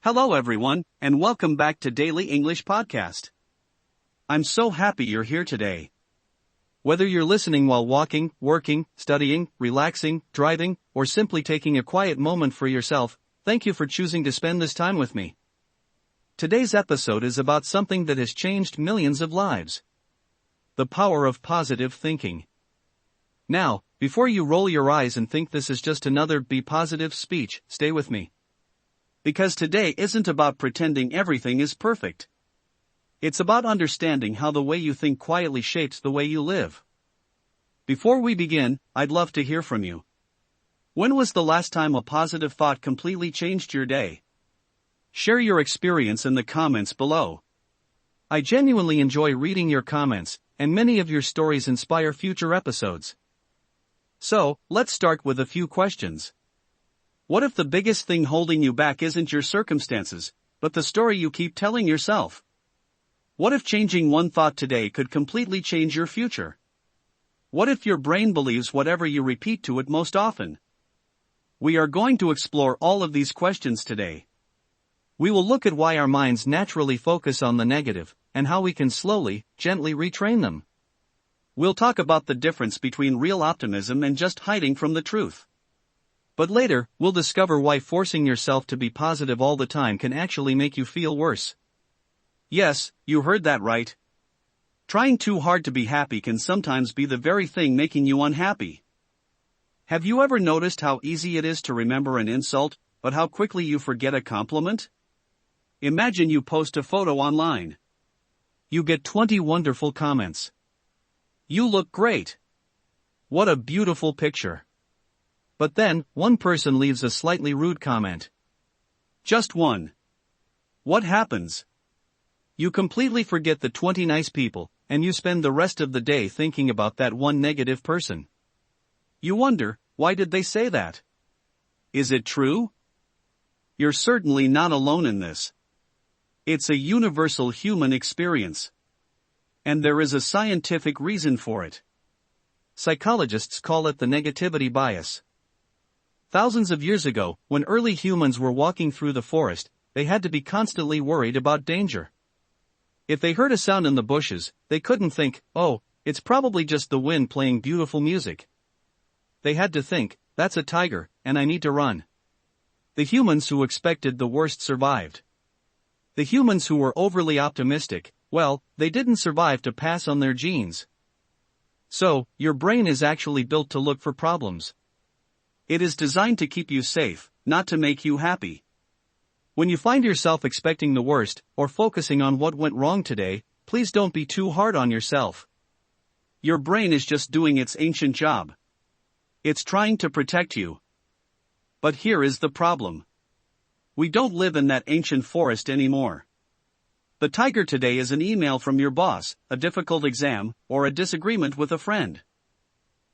Hello everyone, and welcome back to Daily English Podcast. I'm so happy you're here today. Whether you're listening while walking, working, studying, relaxing, driving, or simply taking a quiet moment for yourself, thank you for choosing to spend this time with me. Today's episode is about something that has changed millions of lives. The power of positive thinking. Now, before you roll your eyes and think this is just another be positive speech, stay with me. Because today isn't about pretending everything is perfect. It's about understanding how the way you think quietly shapes the way you live. Before we begin, I'd love to hear from you. When was the last time a positive thought completely changed your day? Share your experience in the comments below. I genuinely enjoy reading your comments, and many of your stories inspire future episodes. So, let's start with a few questions. What if the biggest thing holding you back isn't your circumstances, but the story you keep telling yourself? What if changing one thought today could completely change your future? What if your brain believes whatever you repeat to it most often? We are going to explore all of these questions today. We will look at why our minds naturally focus on the negative, and how we can slowly, gently retrain them. We'll talk about the difference between real optimism and just hiding from the truth. But later, we'll discover why forcing yourself to be positive all the time can actually make you feel worse. Yes, you heard that right. Trying too hard to be happy can sometimes be the very thing making you unhappy. Have you ever noticed how easy it is to remember an insult, but how quickly you forget a compliment? Imagine you post a photo online. You get 20 wonderful comments. You look great. What a beautiful picture. But then, one person leaves a slightly rude comment. Just one. What happens? You completely forget the 20 nice people, and you spend the rest of the day thinking about that one negative person. You wonder, why did they say that? Is it true? You're certainly not alone in this. It's a universal human experience. And there is a scientific reason for it. Psychologists call it the negativity bias. Thousands of years ago, when early humans were walking through the forest, they had to be constantly worried about danger. If they heard a sound in the bushes, they couldn't think, oh, it's probably just the wind playing beautiful music. They had to think, that's a tiger, and I need to run. The humans who expected the worst survived. The humans who were overly optimistic, well, they didn't survive to pass on their genes. So, your brain is actually built to look for problems. It is designed to keep you safe, not to make you happy. When you find yourself expecting the worst, or focusing on what went wrong today, please don't be too hard on yourself. Your brain is just doing its ancient job. It's trying to protect you. But here is the problem. We don't live in that ancient forest anymore. The tiger today is an email from your boss, a difficult exam, or a disagreement with a friend.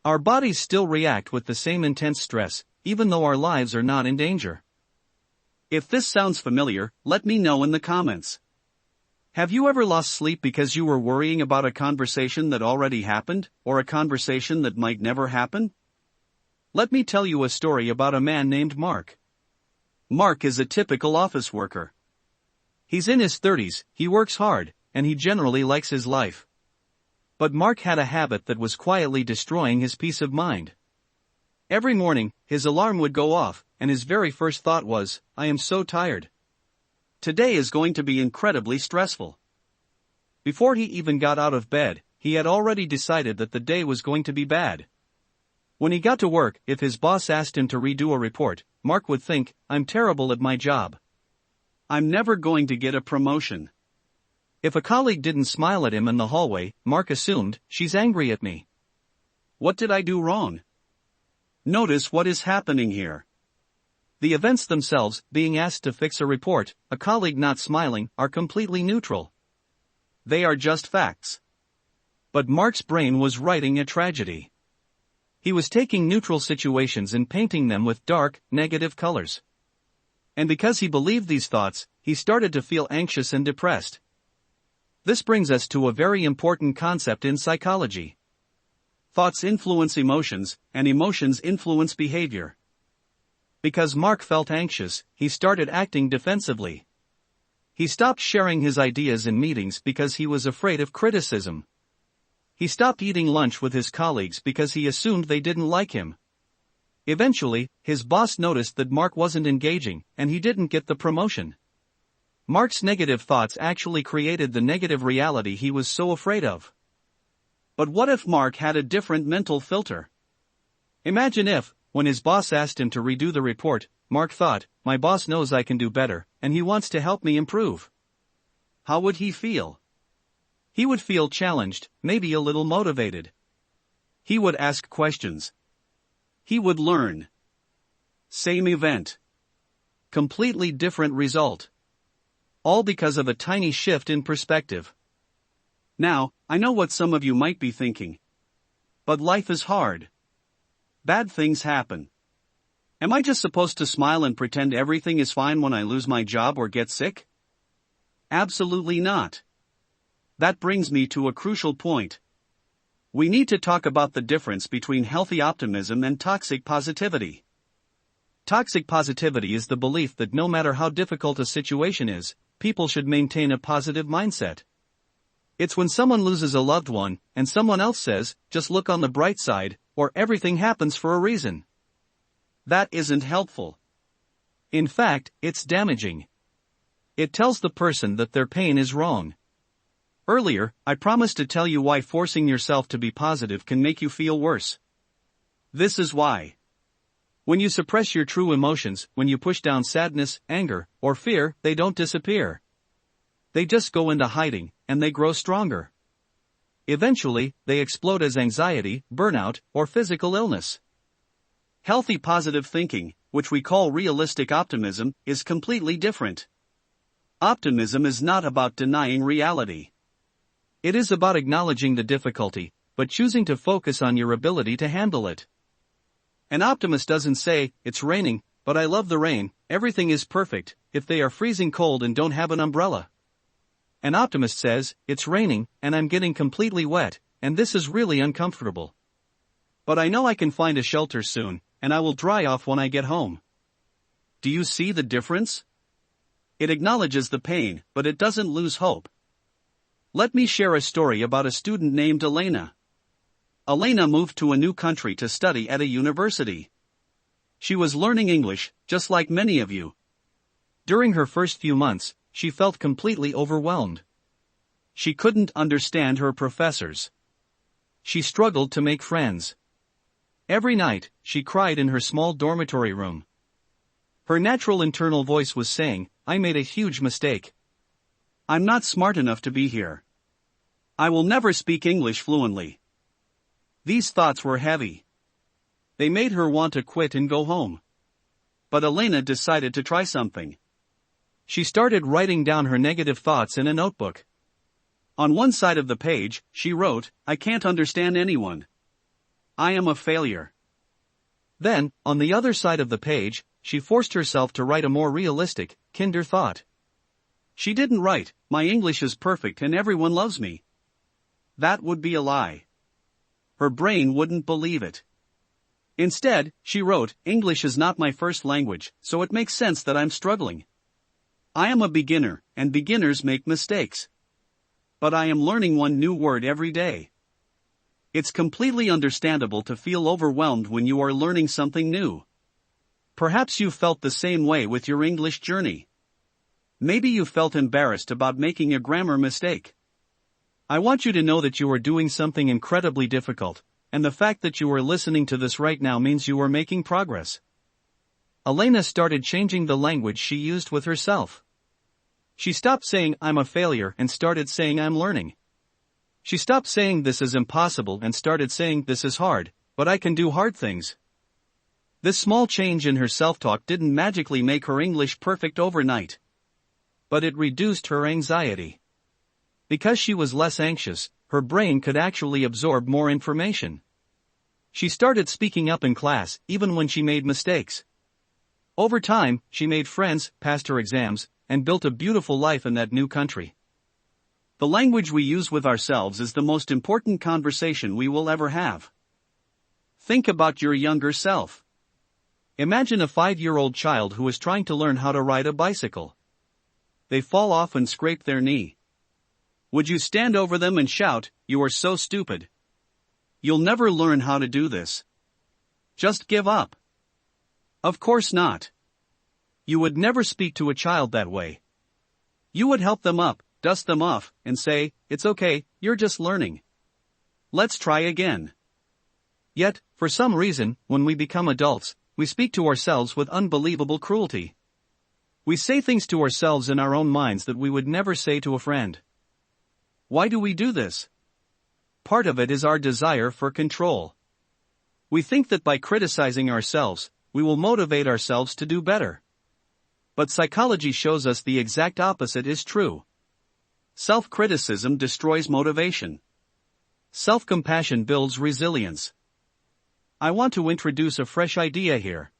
Our bodies still react with the same intense stress, even though our lives are not in danger. If this sounds familiar, let me know in the comments. Have you ever lost sleep because you were worrying about a conversation that already happened, or a conversation that might never happen? Let me tell you a story about a man named Mark. Mark is a typical office worker. He's in his 30s, he works hard, and he generally likes his life. But Mark had a habit that was quietly destroying his peace of mind. Every morning, his alarm would go off, and his very first thought was, I am so tired. Today is going to be incredibly stressful. Before he even got out of bed, he had already decided that the day was going to be bad. When he got to work, if his boss asked him to redo a report, Mark would think, I'm terrible at my job. I'm never going to get a promotion. If a colleague didn't smile at him in the hallway, Mark assumed, she's angry at me. What did I do wrong? Notice what is happening here. The events themselves, being asked to fix a report, a colleague not smiling, are completely neutral. They are just facts. But Mark's brain was writing a tragedy. He was taking neutral situations and painting them with dark, negative colors. And because he believed these thoughts, he started to feel anxious and depressed. This brings us to a very important concept in psychology. Thoughts influence emotions, and emotions influence behavior. Because Mark felt anxious, he started acting defensively. He stopped sharing his ideas in meetings because he was afraid of criticism. He stopped eating lunch with his colleagues because he assumed they didn't like him. Eventually, his boss noticed that Mark wasn't engaging, and he didn't get the promotion. Mark's negative thoughts actually created the negative reality he was so afraid of. But what if Mark had a different mental filter? Imagine if, when his boss asked him to redo the report, Mark thought, "My boss knows I can do better, and he wants to help me improve." How would he feel? He would feel challenged, maybe a little motivated. He would ask questions. He would learn. Same event. Completely different result. All because of a tiny shift in perspective. Now, I know what some of you might be thinking. But life is hard. Bad things happen. Am I just supposed to smile and pretend everything is fine when I lose my job or get sick? Absolutely not. That brings me to a crucial point. We need to talk about the difference between healthy optimism and toxic positivity. Toxic positivity is the belief that no matter how difficult a situation is, people should maintain a positive mindset. It's when someone loses a loved one, and someone else says, "Just look on the bright side," or "Everything happens for a reason." That isn't helpful. In fact, it's damaging. It tells the person that their pain is wrong. Earlier, I promised to tell you why forcing yourself to be positive can make you feel worse. This is why. When you suppress your true emotions, when you push down sadness, anger, or fear, they don't disappear. They just go into hiding, and they grow stronger. Eventually, they explode as anxiety, burnout, or physical illness. Healthy positive thinking, which we call realistic optimism, is completely different. Optimism is not about denying reality. It is about acknowledging the difficulty, but choosing to focus on your ability to handle it. An optimist doesn't say, "It's raining, but I love the rain, everything is perfect," if they are freezing cold and don't have an umbrella. An optimist says, "It's raining, and I'm getting completely wet, and this is really uncomfortable. But I know I can find a shelter soon, and I will dry off when I get home." Do you see the difference? It acknowledges the pain, but it doesn't lose hope. Let me share a story about a student named Elena. Elena moved to a new country to study at a university. She was learning English, just like many of you. During her first few months, she felt completely overwhelmed. She couldn't understand her professors. She struggled to make friends. Every night, she cried in her small dormitory room. Her natural internal voice was saying, "I made a huge mistake. I'm not smart enough to be here. I will never speak English fluently." These thoughts were heavy. They made her want to quit and go home. But Elena decided to try something. She started writing down her negative thoughts in a notebook. On one side of the page, she wrote, "I can't understand anyone. I am a failure." Then, on the other side of the page, she forced herself to write a more realistic, kinder thought. She didn't write, "My English is perfect and everyone loves me." That would be a lie. Her brain wouldn't believe it. Instead, she wrote, "English is not my first language, so it makes sense that I'm struggling. I am a beginner, and beginners make mistakes. But I am learning one new word every day." It's completely understandable to feel overwhelmed when you are learning something new. Perhaps you felt the same way with your English journey. Maybe you felt embarrassed about making a grammar mistake. I want you to know that you are doing something incredibly difficult, and the fact that you are listening to this right now means you are making progress. Elena started changing the language she used with herself. She stopped saying, "I'm a failure," and started saying, "I'm learning." She stopped saying, "This is impossible," and started saying, "This is hard, but I can do hard things." This small change in her self-talk didn't magically make her English perfect overnight. But it reduced her anxiety. Because she was less anxious, her brain could actually absorb more information. She started speaking up in class, even when she made mistakes. Over time, she made friends, passed her exams, and built a beautiful life in that new country. The language we use with ourselves is the most important conversation we will ever have. Think about your younger self. Imagine a 5-year-old child who is trying to learn how to ride a bicycle. They fall off and scrape their knee. Would you stand over them and shout, "You are so stupid. You'll never learn how to do this. Just give up"? Of course not. You would never speak to a child that way. You would help them up, dust them off, and say, "It's okay, you're just learning. Let's try again." Yet, for some reason, when we become adults, we speak to ourselves with unbelievable cruelty. We say things to ourselves in our own minds that we would never say to a friend. Why do we do this? Part of it is our desire for control. We think that by criticizing ourselves, we will motivate ourselves to do better. But psychology shows us the exact opposite is true. Self-criticism destroys motivation. Self-compassion builds resilience. I want to introduce a fresh idea here.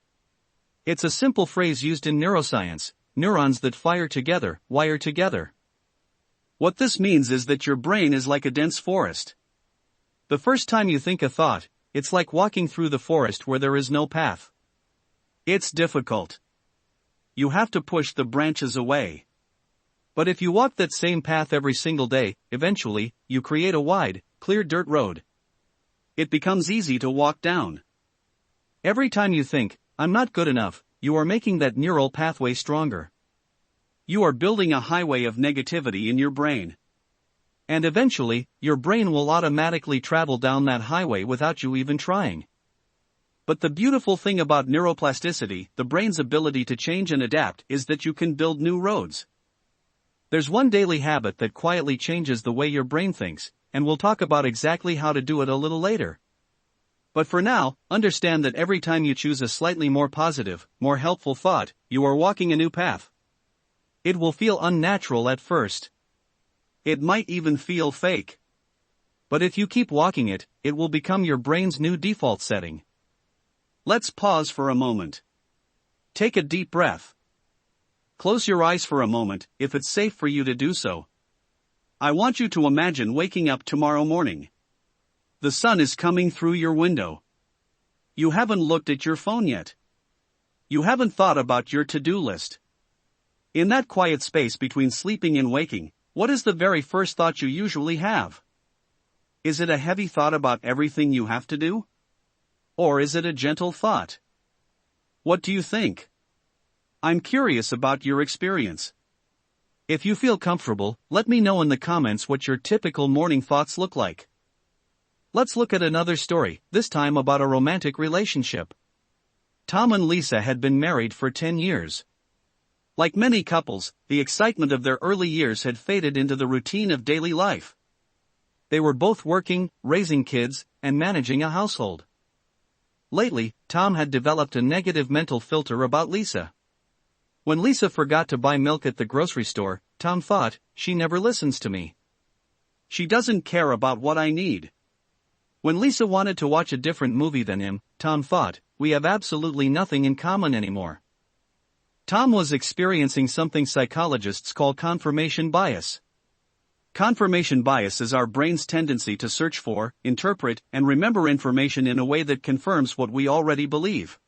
It's a simple phrase used in neuroscience: neurons that fire together, wire together. What this means is that your brain is like a dense forest. The first time you think a thought, it's like walking through the forest where there is no path. It's difficult. You have to push the branches away. But if you walk that same path every single day, eventually, you create a wide, clear dirt road. It becomes easy to walk down. Every time you think, "I'm not good enough," you are making that neural pathway stronger. You are building a highway of negativity in your brain. And eventually, your brain will automatically travel down that highway without you even trying. But the beautiful thing about neuroplasticity, the brain's ability to change and adapt, is that you can build new roads. There's one daily habit that quietly changes the way your brain thinks, and we'll talk about exactly how to do it a little later. But for now, understand that every time you choose a slightly more positive, more helpful thought, you are walking a new path. It will feel unnatural at first. It might even feel fake. But if you keep walking it, it will become your brain's new default setting. Let's pause for a moment. Take a deep breath. Close your eyes for a moment, if it's safe for you to do so. I want you to imagine waking up tomorrow morning. The sun is coming through your window. You haven't looked at your phone yet. You haven't thought about your to-do list. In that quiet space between sleeping and waking, what is the very first thought you usually have? Is it a heavy thought about everything you have to do? Or is it a gentle thought? What do you think? I'm curious about your experience. If you feel comfortable, let me know in the comments what your typical morning thoughts look like. Let's look at another story, this time about a romantic relationship. Tom and Lisa had been married for 10 years. Like many couples, the excitement of their early years had faded into the routine of daily life. They were both working, raising kids, and managing a household. Lately, Tom had developed a negative mental filter about Lisa. When Lisa forgot to buy milk at the grocery store, Tom thought, "She never listens to me. She doesn't care about what I need." When Lisa wanted to watch a different movie than him, Tom thought, "We have absolutely nothing in common anymore." Tom was experiencing something psychologists call confirmation bias. Confirmation bias is our brain's tendency to search for, interpret, and remember information in a way that confirms what we already believe.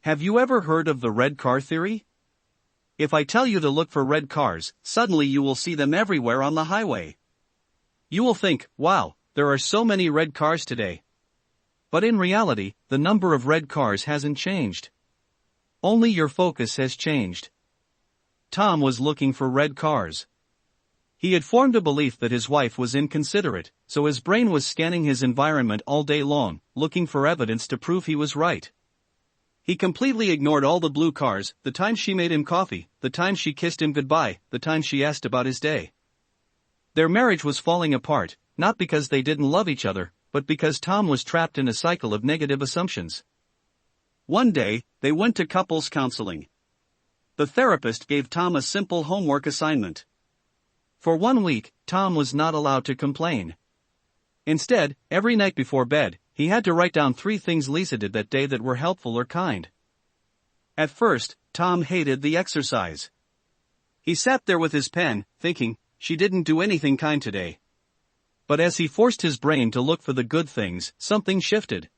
Have you ever heard of the red car theory? If I tell you to look for red cars, suddenly you will see them everywhere on the highway. You will think, "Wow, there are so many red cars today." But in reality, the number of red cars hasn't changed. Only your focus has changed. Tom was looking for red cars. He had formed a belief that his wife was inconsiderate, so his brain was scanning his environment all day long, looking for evidence to prove he was right. He completely ignored all the blue cars, the time she made him coffee, the time she kissed him goodbye, the time she asked about his day. Their marriage was falling apart, not because they didn't love each other, but because Tom was trapped in a cycle of negative assumptions. One day, they went to couples counseling. The therapist gave Tom a simple homework assignment. For 1 week, Tom was not allowed to complain. Instead, every night before bed, he had to write down 3 things Lisa did that day that were helpful or kind. At first, Tom hated the exercise. He sat there with his pen, thinking, "She didn't do anything kind today." But as he forced his brain to look for the good things, something shifted.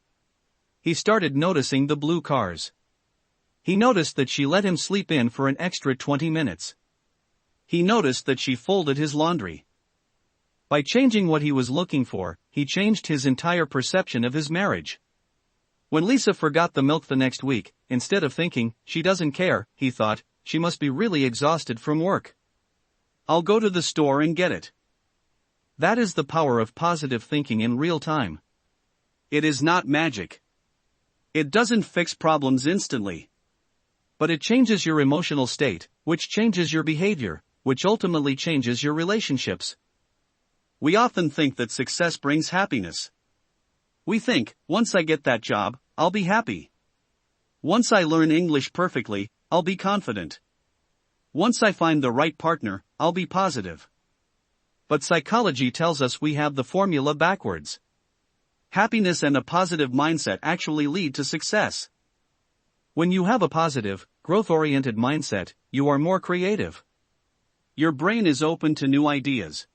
He started noticing the blue cars. He noticed that she let him sleep in for an extra 20 minutes. He noticed that she folded his laundry. By changing what he was looking for, he changed his entire perception of his marriage. When Lisa forgot the milk the next week, instead of thinking, she doesn't care, he thought, she must be really exhausted from work. I'll go to the store and get it. That is the power of positive thinking in real time. It is not magic. It doesn't fix problems instantly. But it changes your emotional state, which changes your behavior, which ultimately changes your relationships. We often think that success brings happiness. We think, once I get that job, I'll be happy. Once I learn English perfectly, I'll be confident. Once I find the right partner, I'll be positive. But psychology tells us we have the formula backwards. Happiness and a positive mindset actually lead to success. When you have a positive, growth-oriented mindset, you are more creative. Your brain is open to new ideas.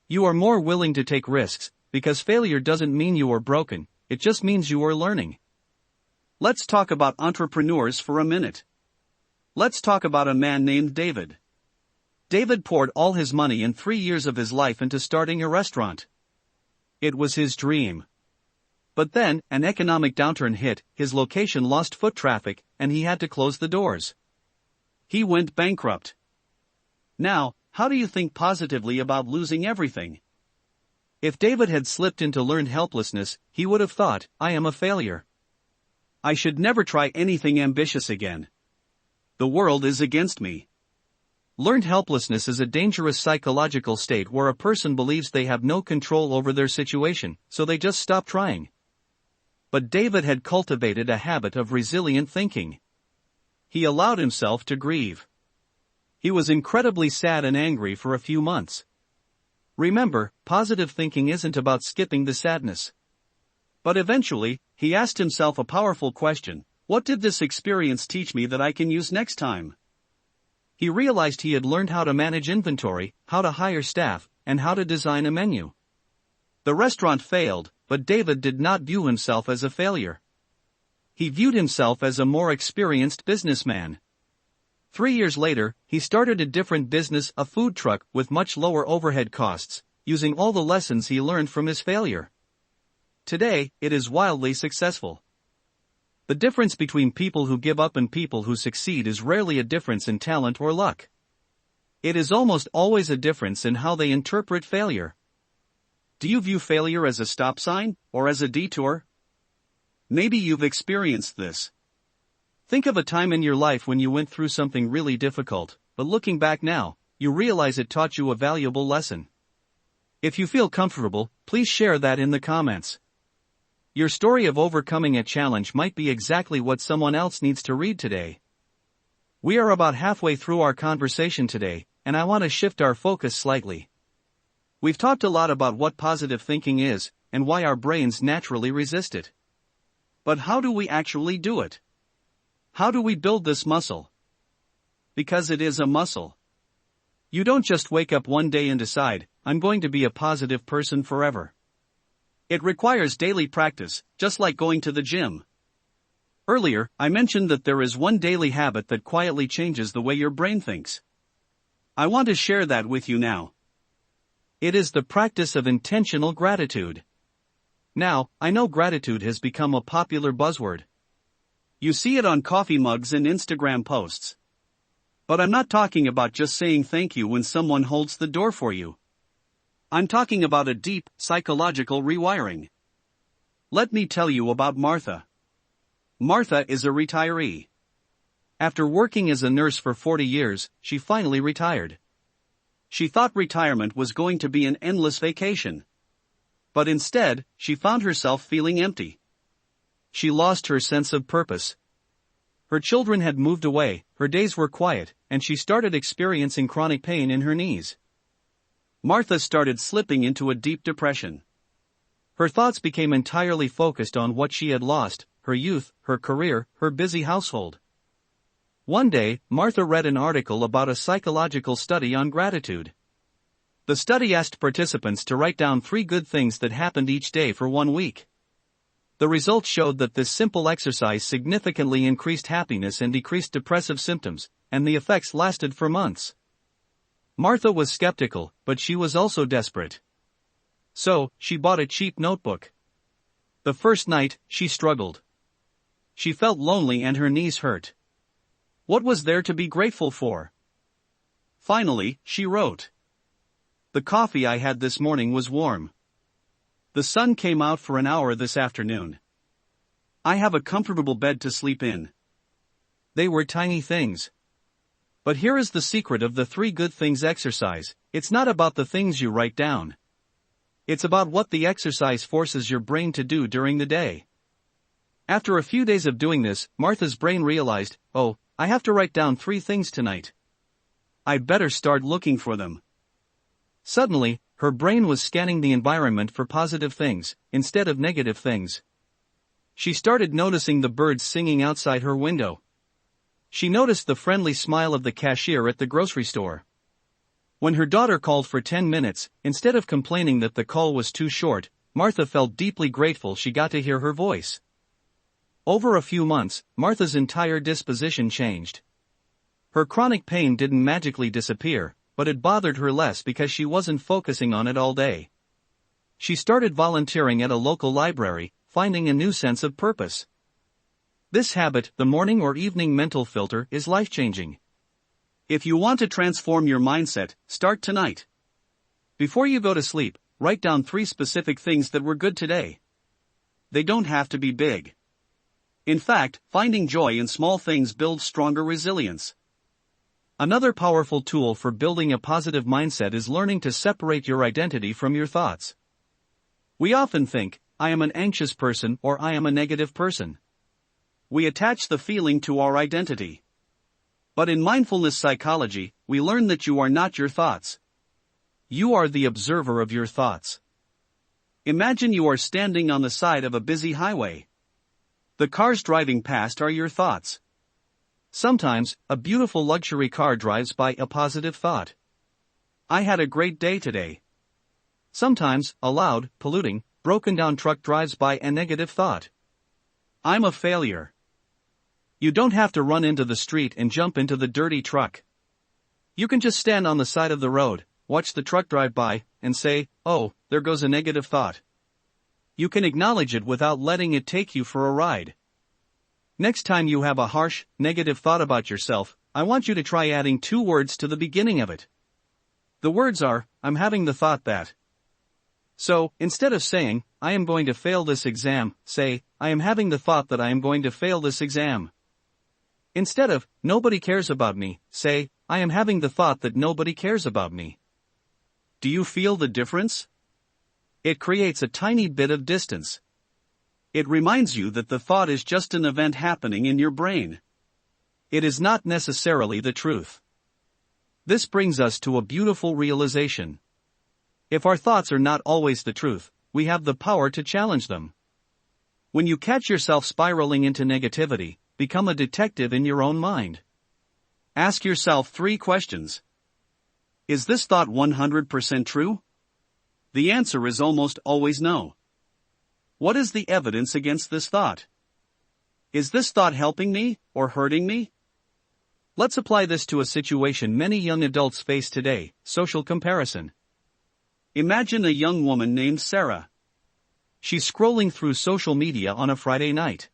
You are more willing to take risks, because failure doesn't mean you are broken, it just means you are learning. Let's talk about entrepreneurs for a minute. Let's talk about a man named David. David poured all his money and 3 years of his life into starting a restaurant. It was his dream. But then, an economic downturn hit, his location lost foot traffic, and he had to close the doors. He went bankrupt. Now, how do you think positively about losing everything? If David had slipped into learned helplessness, he would have thought, I am a failure. I should never try anything ambitious again. The world is against me. Learned helplessness is a dangerous psychological state where a person believes they have no control over their situation, so they just stop trying. But David had cultivated a habit of resilient thinking. He allowed himself to grieve. He was incredibly sad and angry for a few months. Remember, positive thinking isn't about skipping the sadness. But eventually, he asked himself a powerful question: what did this experience teach me that I can use next time? He realized he had learned how to manage inventory, how to hire staff, and how to design a menu. The restaurant failed, but David did not view himself as a failure. He viewed himself as a more experienced businessman. 3 years later, he started a different business, a food truck, with much lower overhead costs, using all the lessons he learned from his failure. Today, it is wildly successful. The difference between people who give up and people who succeed is rarely a difference in talent or luck. It is almost always a difference in how they interpret failure. Do you view failure as a stop sign, or as a detour? Maybe you've experienced this. Think of a time in your life when you went through something really difficult, but looking back now, you realize it taught you a valuable lesson. If you feel comfortable, please share that in the comments. Your story of overcoming a challenge might be exactly what someone else needs to read today. We are about halfway through our conversation today, and I want to shift our focus slightly. We've talked a lot about what positive thinking is, and why our brains naturally resist it. But how do we actually do it? How do we build this muscle? Because it is a muscle. You don't just wake up one day and decide, I'm going to be a positive person forever. It requires daily practice, just like going to the gym. Earlier, I mentioned that there is one daily habit that quietly changes the way your brain thinks. I want to share that with you now. It is the practice of intentional gratitude. Now, I know gratitude has become a popular buzzword. You see it on coffee mugs and Instagram posts. But I'm not talking about just saying thank you when someone holds the door for you. I'm talking about a deep, psychological rewiring. Let me tell you about Martha. Martha is a retiree. After working as a nurse for 40 years, she finally retired. She thought retirement was going to be an endless vacation. But instead, she found herself feeling empty. She lost her sense of purpose. Her children had moved away, her days were quiet, and she started experiencing chronic pain in her knees. Martha started slipping into a deep depression. Her thoughts became entirely focused on what she had lost: her youth, her career, her busy household. One day, Martha read an article about a psychological study on gratitude. The study asked participants to write down 3 good things that happened each day for 1 week. The results showed that this simple exercise significantly increased happiness and decreased depressive symptoms, and the effects lasted for months. Martha was skeptical, but she was also desperate. So, she bought a cheap notebook. The first night, she struggled. She felt lonely and her knees hurt. What was there to be grateful for? Finally, she wrote. The coffee I had this morning was warm. The sun came out for an hour this afternoon. I have a comfortable bed to sleep in. They were tiny things. But here is the secret of the 3 good things exercise: it's not about the things you write down. It's about what the exercise forces your brain to do during the day. After a few days of doing this, Martha's brain realized, oh, I have to write down 3 things tonight. I'd better start looking for them. Suddenly, her brain was scanning the environment for positive things, instead of negative things. She started noticing the birds singing outside her window. She noticed the friendly smile of the cashier at the grocery store. When her daughter called for 10 minutes, instead of complaining that the call was too short, Martha felt deeply grateful she got to hear her voice. Over a few months, Martha's entire disposition changed. Her chronic pain didn't magically disappear, but it bothered her less because she wasn't focusing on it all day. She started volunteering at a local library, finding a new sense of purpose. This habit, the morning or evening mental filter, is life-changing. If you want to transform your mindset, start tonight. Before you go to sleep, write down 3 specific things that were good today. They don't have to be big. In fact, finding joy in small things builds stronger resilience. Another powerful tool for building a positive mindset is learning to separate your identity from your thoughts. We often think, I am an anxious person or I am a negative person. We attach the feeling to our identity. But in mindfulness psychology, we learn that you are not your thoughts. You are the observer of your thoughts. Imagine you are standing on the side of a busy highway. The cars driving past are your thoughts. Sometimes, a beautiful luxury car drives by a positive thought. I had a great day today. Sometimes, a loud, polluting, broken-down truck drives by a negative thought. I'm a failure. You don't have to run into the street and jump into the dirty truck. You can just stand on the side of the road, watch the truck drive by, and say, oh, there goes a negative thought. You can acknowledge it without letting it take you for a ride. Next time you have a harsh, negative thought about yourself, I want you to try adding 2 words to the beginning of it. The words are, I'm having the thought that. So, instead of saying, I am going to fail this exam, say, I am having the thought that I am going to fail this exam. Instead of, nobody cares about me, say, I am having the thought that nobody cares about me. Do you feel the difference? It creates a tiny bit of distance. It reminds you that the thought is just an event happening in your brain. It is not necessarily the truth. This brings us to a beautiful realization. If our thoughts are not always the truth, we have the power to challenge them. When you catch yourself spiraling into negativity, become a detective in your own mind. Ask yourself 3 questions. Is this thought 100% true? The answer is almost always no. What is the evidence against this thought? Is this thought helping me or hurting me? Let's apply this to a situation many young adults face today: social comparison. Imagine a young woman named Sarah. She's scrolling through social media on a Friday night.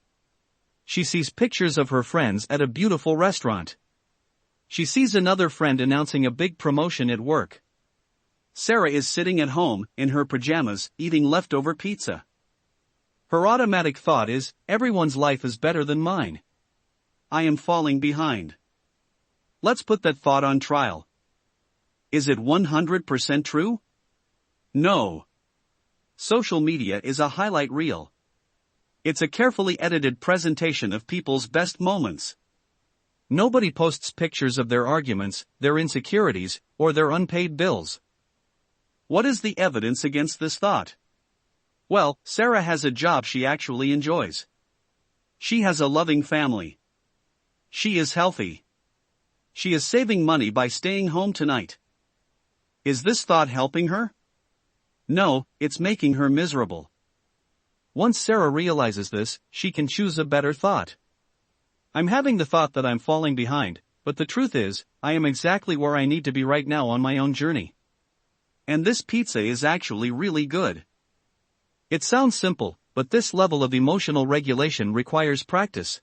She sees pictures of her friends at a beautiful restaurant. She sees another friend announcing a big promotion at work. Sarah is sitting at home, in her pajamas, eating leftover pizza. Her automatic thought is, everyone's life is better than mine. I am falling behind. Let's put that thought on trial. Is it 100% true? No. Social media is a highlight reel. It's a carefully edited presentation of people's best moments. Nobody posts pictures of their arguments, their insecurities, or their unpaid bills. What is the evidence against this thought? Well, Sarah has a job she actually enjoys. She has a loving family. She is healthy. She is saving money by staying home tonight. Is this thought helping her? No, it's making her miserable. Once Sarah realizes this, she can choose a better thought. I'm having the thought that I'm falling behind, but the truth is, I am exactly where I need to be right now on my own journey. And this pizza is actually really good. It sounds simple, but this level of emotional regulation requires practice.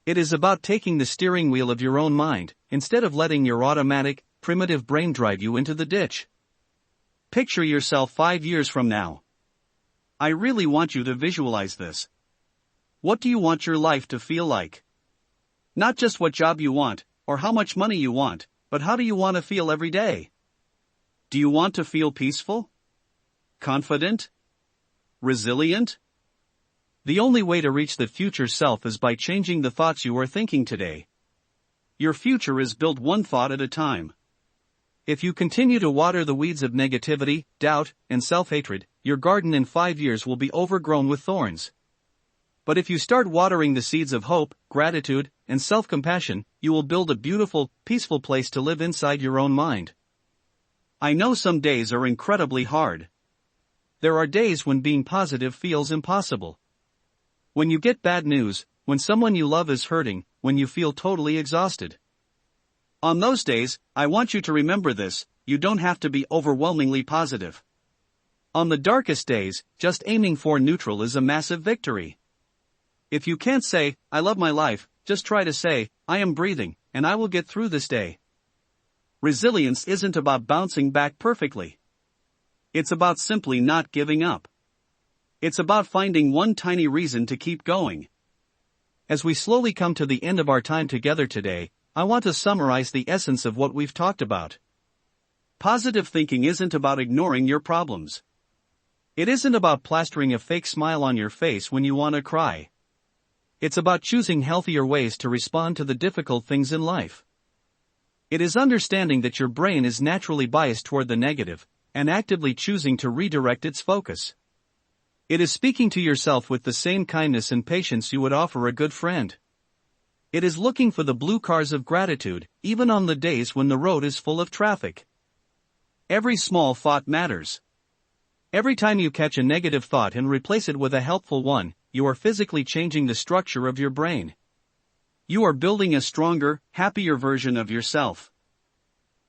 It is about taking the steering wheel of your own mind, instead of letting your automatic, primitive brain drive you into the ditch. Picture yourself 5 years from now. I really want you to visualize this. What do you want your life to feel like? Not just what job you want, or how much money you want, but how do you want to feel every day? Do you want to feel peaceful? Confident? Resilient? The only way to reach the future self is by changing the thoughts you are thinking today. Your future is built one thought at a time. If you continue to water the weeds of negativity, doubt, and self-hatred, your garden in 5 years will be overgrown with thorns. But if you start watering the seeds of hope, gratitude, and self-compassion, you will build a beautiful, peaceful place to live inside your own mind. I know some days are incredibly hard. There are days when being positive feels impossible. When you get bad news, when someone you love is hurting, when you feel totally exhausted. On those days, I want you to remember this: you don't have to be overwhelmingly positive. On the darkest days, just aiming for neutral is a massive victory. If you can't say, "I love my life," just try to say, "I am breathing, and I will get through this day." Resilience isn't about bouncing back perfectly. It's about simply not giving up. It's about finding one tiny reason to keep going. As we slowly come to the end of our time together today, I want to summarize the essence of what we've talked about. Positive thinking isn't about ignoring your problems. It isn't about plastering a fake smile on your face when you want to cry. It's about choosing healthier ways to respond to the difficult things in life. It is understanding that your brain is naturally biased toward the negative, and actively choosing to redirect its focus. It is speaking to yourself with the same kindness and patience you would offer a good friend. It is looking for the blue cars of gratitude, even on the days when the road is full of traffic. Every small thought matters. Every time you catch a negative thought and replace it with a helpful one, you are physically changing the structure of your brain. You are building a stronger, happier version of yourself.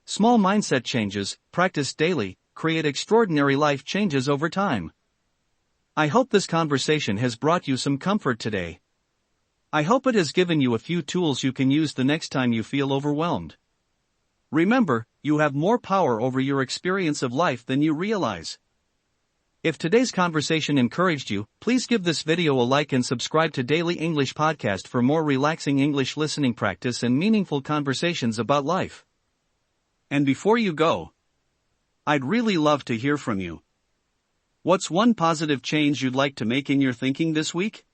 Small mindset changes, practiced daily, create extraordinary life changes over time. I hope this conversation has brought you some comfort today. I hope it has given you a few tools you can use the next time you feel overwhelmed. Remember, you have more power over your experience of life than you realize. If today's conversation encouraged you, please give this video a like and subscribe to Daily English Podcast for more relaxing English listening practice and meaningful conversations about life. And before you go, I'd really love to hear from you. What's one positive change you'd like to make in your thinking this week?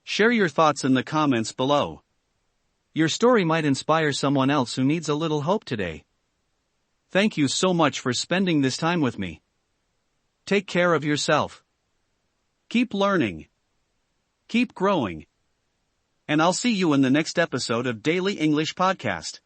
Share your thoughts in the comments below. Your story might inspire someone else who needs a little hope today. Thank you so much for spending this time with me. Take care of yourself. Keep learning. Keep growing. And I'll see you in the next episode of Daily English Podcast.